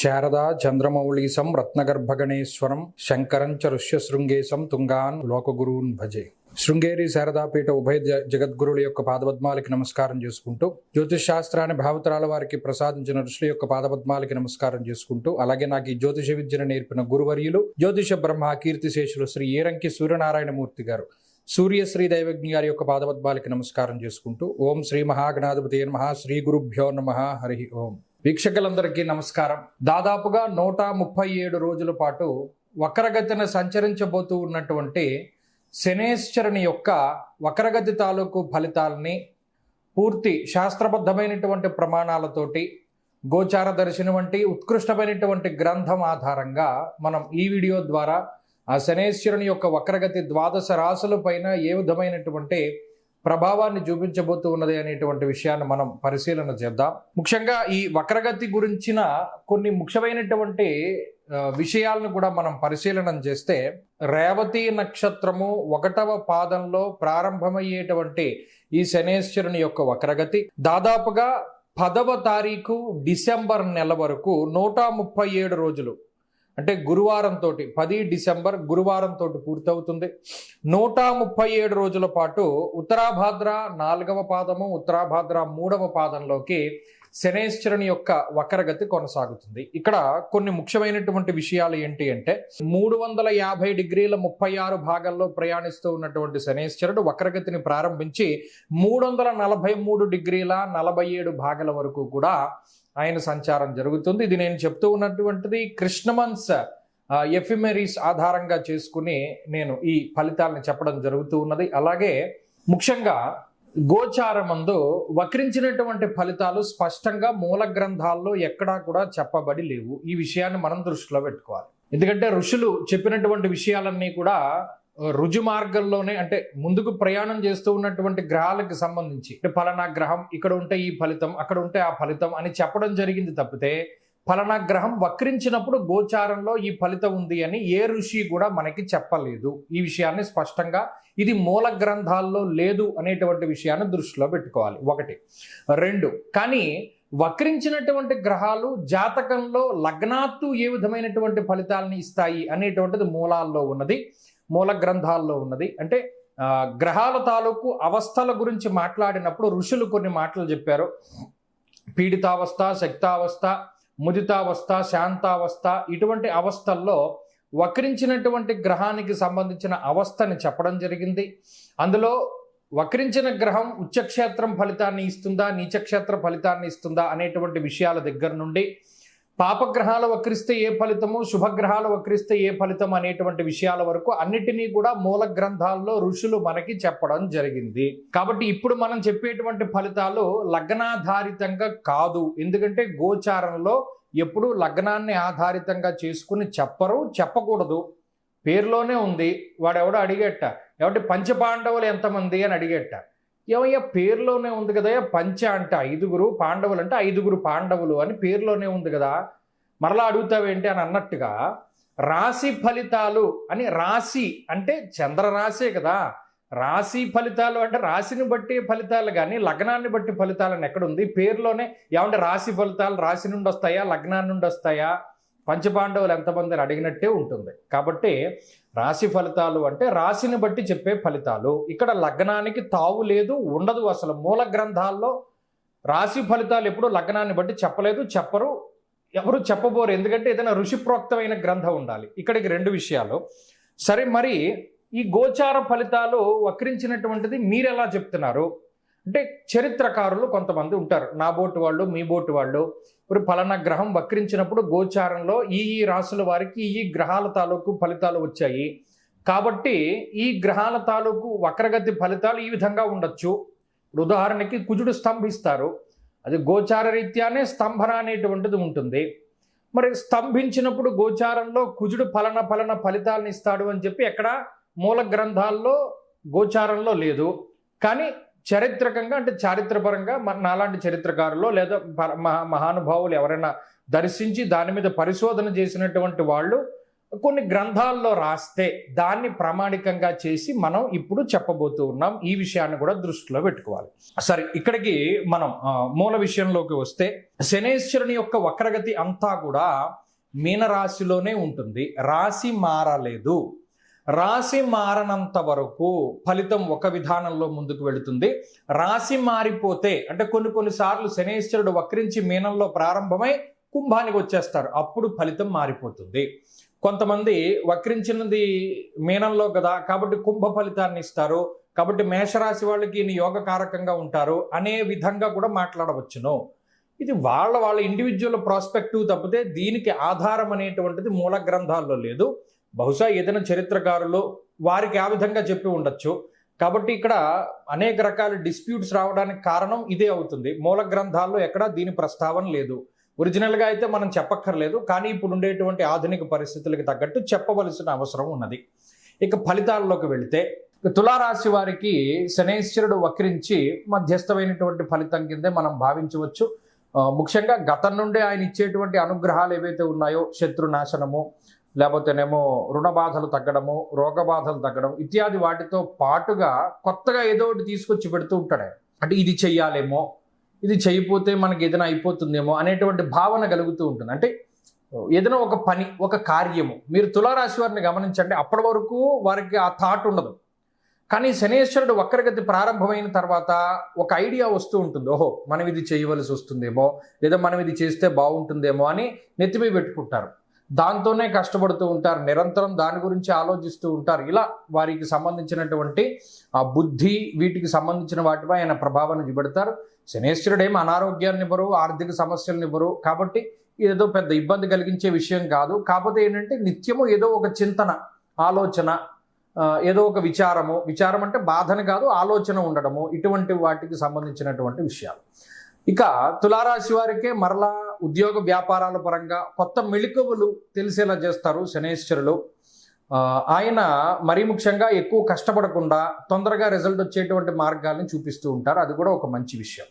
శారదా చంద్రమౌళీసం రత్నగర్భగణేశ్వరం శంకరం చ ఋష్యశృంగేశం తుంగాన్ లోకగురూన్ భజే. శృంగేరి శారదాపీఠ ఉభయ జగద్గురుల యొక్క పాదపద్మాలకి నమస్కారం చేసుకుంటూ, జ్యోతిష్ శాస్త్రాన్ని భావతరాల వారికి ప్రసాదించిన ఋషుల యొక్క పాదపద్మాలకి నమస్కారం చేసుకుంటూ, అలాగే నాకు ఈ జ్యోతిష విద్యను నేర్పిన గురువర్యులు జ్యోతిష బ్రహ్మ కీర్తిశేషులు శ్రీ ఏరంకి సూర్యనారాయణమూర్తి గారు సూర్యశ్రీ దైవజ్ఞ గారి యొక్క పాదపద్మాలకి నమస్కారం చేసుకుంటూ, ఓం శ్రీ మహాగణాధిపతి నమః, శ్రీ గురుభ్యో నమః, హరి ఓం. వీక్షకులందరికీ నమస్కారం. దాదాపుగా 137 రోజుల పాటు వక్రగతిని సంచరించబోతూ ఉన్నటువంటి శనేశ్వరుని యొక్క వక్రగతి తాలూకు ఫలితాలని పూర్తి శాస్త్రబద్ధమైనటువంటి ప్రమాణాలతోటి గోచార దర్శనం వంటి ఉత్కృష్టమైనటువంటి గ్రంథం ఆధారంగా మనం ఈ వీడియో ద్వారా ఆ శనేశ్వరుని యొక్క వక్రగతి 12 రాశుల పైన ఏ విధమైనటువంటి ప్రభావాన్ని చూపించబోతూ ఉన్నది అనేటువంటి విషయాన్ని మనం పరిశీలన చేద్దాం. ముఖ్యంగా ఈ వక్రగతి గురించిన కొన్ని ముఖ్యమైనటువంటి విషయాలను కూడా మనం పరిశీలన చేస్తే, రేవతి నక్షత్రము 1వ పాదంలో ప్రారంభమయ్యేటువంటి ఈ శనేశ్వరుని యొక్క వక్రగతి దాదాపుగా 10వ తారీఖు డిసెంబర్ నెల వరకు 137 రోజులు, అంటే గురువారంతో 10 డిసెంబర్ గురువారంతో పూర్తవుతుంది. 137 రోజుల పాటు ఉత్తరాభాద్ర 4వ పాదము, ఉత్తరాభాద్ర 3వ పాదంలోకి శనేశ్వరుని యొక్క వక్రగతి కొనసాగుతుంది. ఇక్కడ కొన్ని ముఖ్యమైనటువంటి విషయాలు ఏంటి అంటే, 350 డిగ్రీల 36 భాగాల్లో ప్రయాణిస్తూ ఉన్నటువంటి శనేశ్వరుడు వక్రగతిని ప్రారంభించి 343 డిగ్రీల 47 భాగాల వరకు కూడా ఆయన సంచారం జరుగుతుంది. ఇది నేను చెప్తూ ఉన్నటువంటిది కృష్ణమన్స్ ఎఫిమెరీస్ ఆధారంగా చేసుకుని నేను ఈ ఫలితాలను చెప్పడం జరుగుతూ ఉన్నది. అలాగే ముఖ్యంగా గోచారమందు వక్రించినటువంటి ఫలితాలు స్పష్టంగా మూల గ్రంథాల్లో ఎక్కడా కూడా చెప్పబడి లేవు. ఈ విషయాన్ని మనం దృష్టిలో పెట్టుకోవాలి. ఎందుకంటే ఋషులు చెప్పినటువంటి విషయాలన్నీ కూడా రుజు మార్గంలోనే, అంటే ముందుకు ప్రయాణం చేస్తూ ఉన్నటువంటి గ్రహాలకు సంబంధించి, ఫలానా గ్రహం ఇక్కడ ఉంటే ఈ ఫలితం, అక్కడ ఉంటే ఆ ఫలితం అని చెప్పడం జరిగింది తప్పితే, ఫలానా గ్రహం వక్రించినప్పుడు గోచారంలో ఈ ఫలితం ఉంది అని ఏ ఋషి కూడా మనకి చెప్పలేదు. ఈ విషయాన్ని స్పష్టంగా ఇది మూల గ్రంథాల్లో లేదు అనేటువంటి విషయాన్ని దృష్టిలో పెట్టుకోవాలి. 1. 2, కానీ వక్రించినటువంటి గ్రహాలు జాతకంలో లగ్నాత్తు ఏ విధమైనటువంటి ఫలితాలని ఇస్తాయి అనేటువంటిది మూలాల్లో ఉన్నది, మూల గ్రంథాల్లో ఉన్నది. అంటే గ్రహాల తాలూకు అవస్థల గురించి మాట్లాడినప్పుడు ఋషులు కొన్ని మాటలు చెప్పారు. పీడితావస్థ, శక్తావస్థ, ముదితావస్థ, శాంతావస్థ, ఇటువంటి అవస్థల్లో వక్రించినటువంటి గ్రహానికి సంబంధించిన అవస్థని చెప్పడం జరిగింది. అందులో వక్రించిన గ్రహం ఉచ్చక్షేత్రం ఫలితాన్ని ఇస్తుందా, నీచక్షేత్ర ఫలితాన్ని ఇస్తుందా అనేటువంటి విషయాల దగ్గర నుండి, పాపగ్రహాలు వక్రిస్తే ఏ ఫలితము, శుభగ్రహాలు వక్రిస్తే ఏ ఫలితం అనేటువంటి విషయాల వరకు అన్నిటినీ కూడా మూల గ్రంథాల్లో ఋషులు మనకి చెప్పడం జరిగింది. కాబట్టి ఇప్పుడు మనం చెప్పేటువంటి ఫలితాలు లగ్నాధారితంగా కాదు. ఎందుకంటే గోచారంలో ఎప్పుడు లగ్నాన్ని ఆధారితంగా చేసుకుని చెప్పరు, చెప్పకూడదు. పేరులోనే ఉంది. వాడెవడో అడిగేట, ఎవరి పంచపాండవులు ఎంతమంది అని అడిగేట. ఏమయ్యా పేరులోనే ఉంది కదా, పంచ అంటే 5 పాండవులు అంటే 5 పాండవులు అని పేరులోనే ఉంది కదా, మరలా అడుగుతావేంటి అని అన్నట్టుగా రాశి ఫలితాలు అని, రాశి అంటే చంద్రరాశే కదా, రాశి ఫలితాలు అంటే రాశిని బట్టి ఫలితాలు కానీ లగ్నాన్ని బట్టి ఫలితాలని ఎక్కడుంది? పేరులోనే ఏమంటే రాశి ఫలితాలు రాశి నుండి వస్తాయా, లగ్నాన్ని నుండి వస్తాయా, పంచపాండవులు ఎంతమంది అని అడిగినట్టే ఉంటుంది. కాబట్టి రాశి ఫలితాలు అంటే రాశిని బట్టి చెప్పే ఫలితాలు. ఇక్కడ లగ్నానికి తావు లేదు, ఉండదు. అసలు మూల గ్రంథాల్లో రాశి ఫలితాలు ఎప్పుడు లగ్నాన్ని బట్టి చెప్పలేదు, చెప్పరు, ఎవరు చెప్పబోరు. ఎందుకంటే ఏదైనా ఋషిప్రోక్తమైన గ్రంథం ఉండాలి. ఇక్కడికి 2 విషయాలు. సరే, మరి ఈ గోచార ఫలితాలు వక్రించినటువంటిది మీరు ఎలా చెప్తున్నారు అంటే, చరిత్రకారులు కొంతమంది ఉంటారు, నా బోటు వాళ్ళు, మీ బోటు వాళ్ళు. ఇప్పుడు ఫలానా గ్రహం వక్రించినప్పుడు గోచారంలో ఈ రాశుల వారికి ఈ గ్రహాల తాలూకు ఫలితాలు వచ్చాయి కాబట్టి ఈ గ్రహాల తాలూకు వక్రగతి ఫలితాలు ఈ విధంగా ఉండొచ్చు. ఇప్పుడు ఉదాహరణకి కుజుడు స్తంభిస్తారు, అది గోచార రీత్యానే స్తంభన అనేటువంటిది ఉంటుంది. మరి స్తంభించినప్పుడు గోచారంలో కుజుడు ఫలన ఫలితాలను ఇస్తాడు అని చెప్పి ఎక్కడ మూల గ్రంథాల్లో గోచారంలో లేదు. కానీ చారిత్రకంగా, అంటే చారిత్రపరంగా నాలాంటి చరిత్రకారులు లేదా మహానుభావులు ఎవరైనా దర్శించి దాని మీద పరిశోధన చేసినటువంటి వాళ్ళు కొన్ని గ్రంథాల్లో రాస్తే దాన్ని ప్రామాణికంగా చేసి మనం ఇప్పుడు చెప్పబోతూ ఉన్నాం. ఈ విషయాన్ని కూడా దృష్టిలో పెట్టుకోవాలి. సరే, ఇక్కడికి మనం మూల విషయంలోకి వస్తే, శనేశ్వరుని యొక్క వక్రగతి అంతా కూడా మీనరాశిలోనే ఉంటుంది. రాశి మారలేదు. రాశి మారనంత వరకు ఫలితం ఒక విధానంలో ముందుకు వెళుతుంది. రాశి మారిపోతే అంటే కొన్నిసార్లు శనేశ్వరుడు వక్రించి మీనంలో ప్రారంభమై కుంభానికి వచ్చేస్తారు, అప్పుడు ఫలితం మారిపోతుంది. కొంతమంది వక్రించినది మీనంలో కదా కాబట్టి కుంభ ఫలితాన్ని ఇస్తారు, కాబట్టి మేషరాశి వాళ్ళకి ఈయన యోగకారకంగా ఉంటారు అనే విధంగా కూడా మాట్లాడవచ్చును. ఇది వాళ్ళ ఇండివిజువల్ ప్రాస్పెక్టివ్ తప్పితే దీనికి ఆధారం అనేటువంటిది మూల గ్రంథాల్లో లేదు. బహుశా ఏదైనా చరిత్రకారులు వారికి ఆ విధంగా చెప్పి ఉండొచ్చు. కాబట్టి ఇక్కడ అనేక రకాల డిస్ప్యూట్స్ రావడానికి కారణం ఇదే అవుతుంది. మూల గ్రంథాల్లో ఎక్కడా దీని ప్రస్తావన లేదు. ఒరిజినల్గా అయితే మనం చెప్పక్కర్లేదు, కానీ ఇప్పుడు ఉండేటువంటి ఆధునిక పరిస్థితులకు తగ్గట్టు చెప్పవలసిన అవసరం ఉన్నది. ఇక ఫలితాల్లోకి వెళితే, తులారాశి వారికి శనేశ్వరుడు వక్రించి మధ్యస్థమైనటువంటి ఫలితం కిందే మనం భావించవచ్చు. ముఖ్యంగా గతం నుండే ఆయన ఇచ్చేటువంటి అనుగ్రహాలు ఏవైతే ఉన్నాయో, శత్రునాశనము, లేకపోతేనేమో రుణ బాధలు తగ్గడము, రోగ బాధలు తగ్గడం ఇత్యాది వాటితో పాటుగా కొత్తగా ఏదో ఒకటి తీసుకొచ్చి పెడుతూ ఉంటాడు. అంటే ఇది చెయ్యాలేమో, ఇది చేయకపోతే మనకి ఏదైనా అయిపోతుందేమో అనేటువంటి భావన కలుగుతూ ఉంటుంది. అంటే ఏదైనా ఒక పని, ఒక కార్యము, మీరు తులారాశి వారిని గమనించండి, అప్పటి వరకు వారికి ఆ థాట్ ఉండదు. కానీ శనేశ్వరుడు వక్రగతి ప్రారంభమైన తర్వాత ఒక ఐడియా వస్తూ ఉంటుంది. ఓహో, మనం ఇది చేయవలసి వస్తుందేమో, లేదా మనం ఇది చేస్తే బాగుంటుందేమో అని నెత్తిమీ పెట్టుకుంటారు. దాంతోనే కష్టపడుతూ ఉంటారు, నిరంతరం దాని గురించి ఆలోచిస్తూ ఉంటారు. ఇలా వారికి సంబంధించినటువంటి ఆ బుద్ధి, వీటికి సంబంధించిన వాటిపై ఆయన ప్రభావాన్ని చూపెడతారు. శనేశ్వరుడు ఏమి అనారోగ్యాన్ని ఇవ్వరు, ఆర్థిక సమస్యలను ఇవ్వరు, కాబట్టి ఏదో పెద్ద ఇబ్బంది కలిగించే విషయం కాదు. కాకపోతే ఏంటంటే నిత్యము ఏదో ఒక చింతన, ఆలోచన, ఏదో ఒక విచారం అంటే బాధను కాదు, ఆలోచన ఉండడము, ఇటువంటి వాటికి సంబంధించినటువంటి విషయాలు. ఇక తులారాశి వారికే మరలా ఉద్యోగ వ్యాపారాల పరంగా కొత్త మెళుకువలు తెలిసేలా చేస్తారు శనేశ్వరులు. ఆయన మరీ ముఖ్యంగా ఎక్కువ కష్టపడకుండా తొందరగా రిజల్ట్ వచ్చేటువంటి మార్గాల్ని చూపిస్తూ ఉంటారు. అది కూడా ఒక మంచి విషయం.